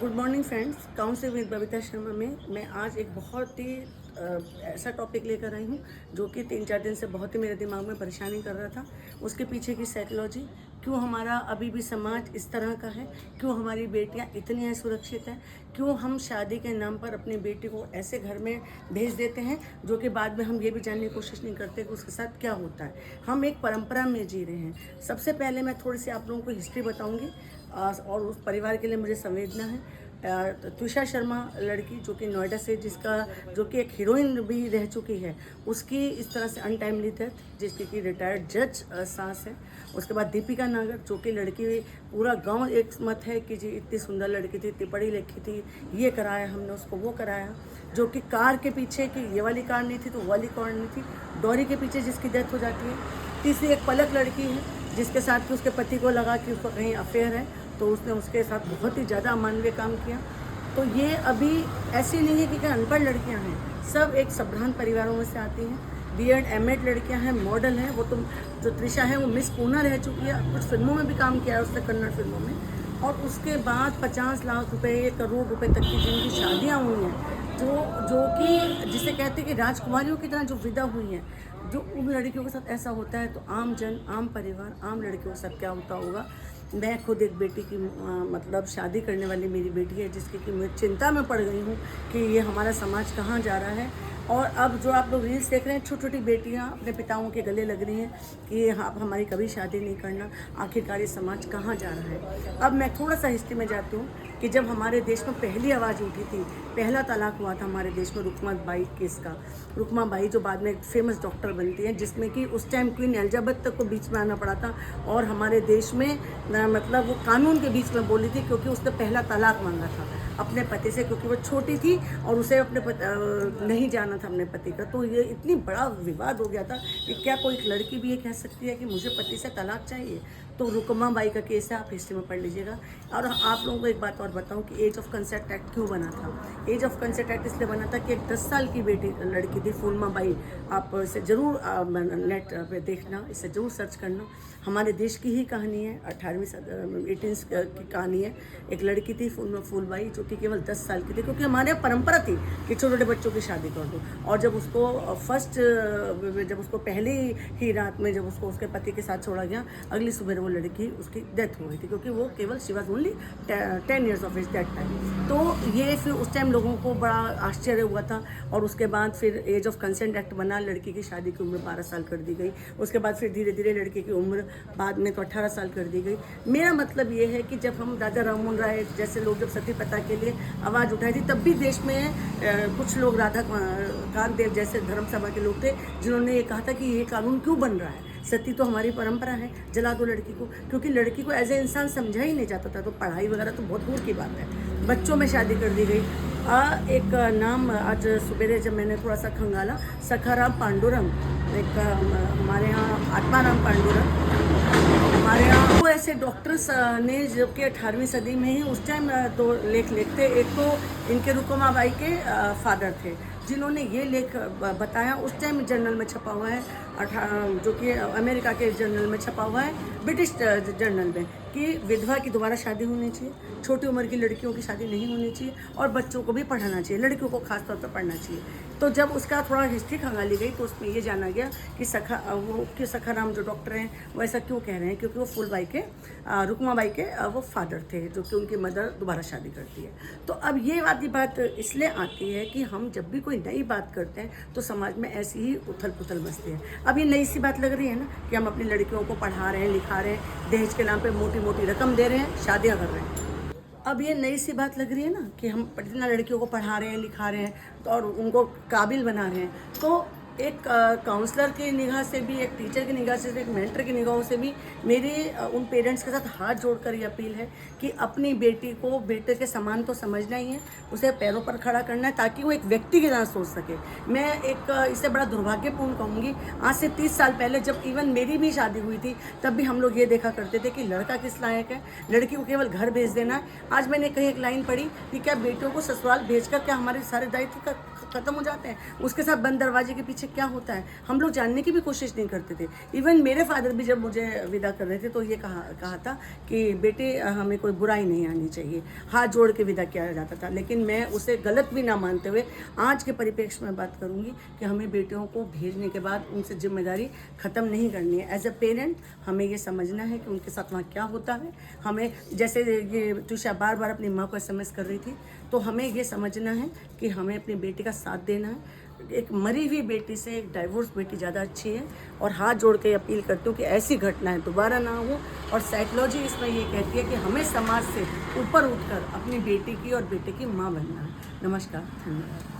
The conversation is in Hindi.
Good morning friends. Counselling with Babita Sharma में मैं आज एक बहुत ही ऐसा टॉपिक लेकर आई हूँ जो कि 3-4 दिन से बहुत ही मेरे दिमाग में परेशानी कर रहा था। उसके पीछे की साइकोलॉजी, क्यों हमारा अभी भी समाज इस तरह का है, क्यों हमारी बेटियाँ इतनी असुरक्षित हैं, क्यों हम शादी के नाम पर अपनी बेटी को ऐसे घर में भेज देते हैं जो कि बाद में हम ये भी जानने की कोशिश नहीं करते कि उसके साथ क्या होता है। हम एक परंपरा में जी रहे हैं। सबसे पहले मैं थोड़ी सी आप लोगों को हिस्ट्री बताऊँगी और उस परिवार के लिए मुझे संवेदना है। त्विषा शर्मा लड़की जो कि नोएडा से, जिसका जो कि एक हीरोइन भी रह चुकी है, उसकी इस तरह से अनटाइमली डेथ, जिसकी कि रिटायर्ड जज सास है। उसके बाद दीपिका नागर, जो कि लड़की पूरा गांव एक मत है कि जी इतनी सुंदर लड़की थी, इतनी पढ़ी लिखी थी, ये कराया हमने उसको, वो कराया। जो कि कार के पीछे कि ये वाली कार नहीं थी तो वो वाली कार नहीं थी, डॉरी के पीछे जिसकी डेथ हो जाती है। तीसरी एक पलक लड़की है जिसके साथ कि उसके पति को लगा कि उसका कहीं अफेयर है, तो उसने उसके साथ बहुत ही ज़्यादा अमानवीय काम किया। तो ये अभी ऐसी नहीं है कि अनपढ़ लड़कियां हैं, सब एक संभ्रांत परिवारों में से आती हैं। बीएड एमएड लड़कियां हैं, मॉडल हैं। वो तो जो त्रिशा है वो मिस पूना रह चुकी है, कुछ फिल्मों में भी काम किया है उसने, कन्नड़ फिल्मों में। और उसके बाद 50 लाख रुपए, 1 करोड़ रुपए तक की जिनकी शादियाँ हुई हैं, जो जो कि जिसे कहते हैं कि राजकुमारियों की तरह जो विदा हुई हैं, जो उन लड़कियों के साथ ऐसा होता है, तो आम जन, आम परिवार, आम लड़कियों के साथ क्या होता होगा। मैं खुद एक बेटी की मतलब शादी करने वाली मेरी बेटी है, जिसकी कि मैं चिंता में पड़ गई हूँ कि ये हमारा समाज कहाँ जा रहा है। और अब जो आप लोग रील्स देख रहे हैं, छोटी छोटी बेटियाँ अपने पिताओं के गले लग रही हैं कि आप हमारी कभी शादी नहीं करना। आखिरकार ये समाज कहाँ जा रहा है। अब मैं थोड़ा सा हिस्ट्री में जाती हूँ कि जब हमारे देश में पहली आवाज़ उठी थी, पहला तलाक हुआ था हमारे देश में रुकमा बाई केस का। रुकमा बाई जो बाद में एक फेमस डॉक्टर बनती हैं, जिसमें कि उस टाइम क्वीन एलिजाबेथ तक को बीच में आना पड़ा था और हमारे देश में मतलब वो कानून के बीच में बोली थी, क्योंकि उसने पहला तलाक मांगा था अपने पति से, क्योंकि वो छोटी थी और उसे अपने नहीं जाना था अपने पति का। तो ये इतनी बड़ा विवाद हो गया था कि क्या कोई लड़की भी ये कह सकती है कि मुझे पति से तलाक चाहिए। तो रुकमा बाई का केस है, आप हिस्ट्री में पढ़ लीजिएगा। और आप लोगों को एक बात और बताऊं कि एज ऑफ कंसेंट एक्ट क्यों बना था। एज ऑफ कंसेंट एक्ट इसलिए बना था कि एक 10 साल की बेटी लड़की थी, फूलमा बाई। आप इसे ज़रूर नेट पे देखना, इसे ज़रूर सर्च करना। हमारे देश की ही कहानी है, 18वीं की कहानी है। एक लड़की थी फूलबाई, जो कि केवल 10 साल की थी, क्योंकि हमारे यहाँ परंपरा थी कि छोटे छोटे बच्चों की शादी कर दो। और जब उसको पहली ही रात में जब उसको उसके पति के साथ छोड़ा गया, अगली सुबह वो लड़की उसकी डेथ हो गई थी, क्योंकि वो केवल she was only 10 years of age that time. तो ये फिर उस टाइम लोगों को बड़ा आश्चर्य हुआ था। और उसके बाद फिर एज ऑफ कंसेंट एक्ट बना, लड़की की शादी की उम्र 12 साल कर दी गई। उसके बाद फिर धीरे धीरे लड़की की उम्र बाद में तो 18 साल कर दी गई। मेरा मतलब ये है कि जब हम राजा राममोहन राय जैसे लोग जब सती प्रथा के लिए आवाज़ उठाई थी, तब भी देश में कुछ लोग, राधा कांत देव जैसे धर्म सभा के लोग थे, जिन्होंने ये कहा था कि ये कानून क्यों बन रहा है, सती तो हमारी परंपरा है, जला दो लड़की को। क्योंकि लड़की को एज ए इंसान समझा ही नहीं जाता था, तो पढ़ाई वगैरह तो बहुत दूर की बात है। बच्चों में शादी कर दी गई। एक नाम आज सुबेरे जब मैंने थोड़ा सा खंगाला, सखाराम पांडुरंग, एक हमारे यहाँ आत्माराम पांडुरंग, हमारे यहाँ वो ऐसे डॉक्टर्स ने, जो कि 18वीं सदी में ही उस टाइम दो लेख लिखते। एक तो इनके रुकमा बाई के फादर थे, जिन्होंने ये लेख बताया, उस टाइम जर्नल में छपा हुआ है, जो कि अमेरिका के जर्नल में छपा हुआ है, ब्रिटिश जर्नल में, कि विधवा की दोबारा शादी होनी चाहिए, छोटी उम्र की लड़कियों की शादी नहीं होनी चाहिए, और बच्चों को भी पढ़ाना चाहिए, लड़कियों को खास तौर पर पढ़ना चाहिए। तो जब उसका थोड़ा हिस्ट्री खंगाली गई, तो उसमें ये जाना गया कि सखाराम जो डॉक्टर हैं वो ऐसा क्यों कह रहे हैं, क्योंकि वो फूलबाई के, रुकमा बाई के वो फादर थे, जो कि उनकी मदर दोबारा शादी करती है। तो अब ये वाली बात इसलिए आती है कि हम जब भी कोई नई बात करते हैं तो समाज में ऐसी ही उथल पुथल मचती है। अब ये नई सी बात लग रही है ना कि हम अपनी लड़कियों को पढ़ा रहे हैं, लिखा रहे हैं, दहेज के नाम पे मोटी मोटी रकम दे रहे हैं, शादियाँ कर रहे हैं। अब ये नई सी बात लग रही है ना कि हम इतना लड़कियों को पढ़ा रहे हैं, लिखा रहे हैं, तो और उनको काबिल बना रहे हैं। तो एक काउंसलर की निगाह से भी, एक टीचर की निगाह से भी, एक मेंटर की निगाहों से भी मेरी उन पेरेंट्स के साथ हाथ जोड़कर ये अपील है कि अपनी बेटी को बेटे के समान तो समझना ही है, उसे पैरों पर खड़ा करना है, ताकि वो एक व्यक्ति की तरह सोच सके। मैं एक इसे बड़ा दुर्भाग्यपूर्ण कहूँगी, आज से 30 साल पहले जब इवन मेरी भी शादी हुई थी, तब भी हम लोग ये देखा करते थे कि लड़का किस लायक है, लड़की को केवल घर भेज देना है। आज मैंने कहीं एक लाइन पढ़ी कि क्या बेटियों को ससुराल भेजकर क्या हमारे सारे दायित्व ख़त्म हो जाते हैं, उसके साथ बंद दरवाजे के पीछे क्या होता है हम लोग जानने की भी कोशिश नहीं करते थे। इवन मेरे फादर भी जब मुझे विदा कर रहे थे तो ये कहा था कि बेटे हमें कोई बुराई नहीं आनी चाहिए, हाथ जोड़ के विदा किया जाता था। लेकिन मैं उसे गलत भी ना मानते हुए आज के परिप्रेक्ष्य में बात करूँगी कि हमें बेटियों को भेजने के बाद उनसे जिम्मेदारी ख़त्म नहीं करनी है। एज अ पेरेंट हमें ये समझना है कि उनके साथ वहाँ क्या होता है। हमें जैसे ये तुषा बार बार अपनी माँ को SMS कर रही थी, तो हमें ये समझना है कि हमें अपनी बेटी का साथ देना है। एक मरी हुई बेटी से एक डाइवोर्स बेटी ज़्यादा अच्छी है। और हाथ जोड़ के अपील करती हूँ कि ऐसी घटनाएं दोबारा ना हो। और साइकोलॉजी इसमें ये कहती है कि हमें समाज से ऊपर उठकर अपनी बेटी की और बेटे की माँ बनना है। नमस्कार, धन्यवाद।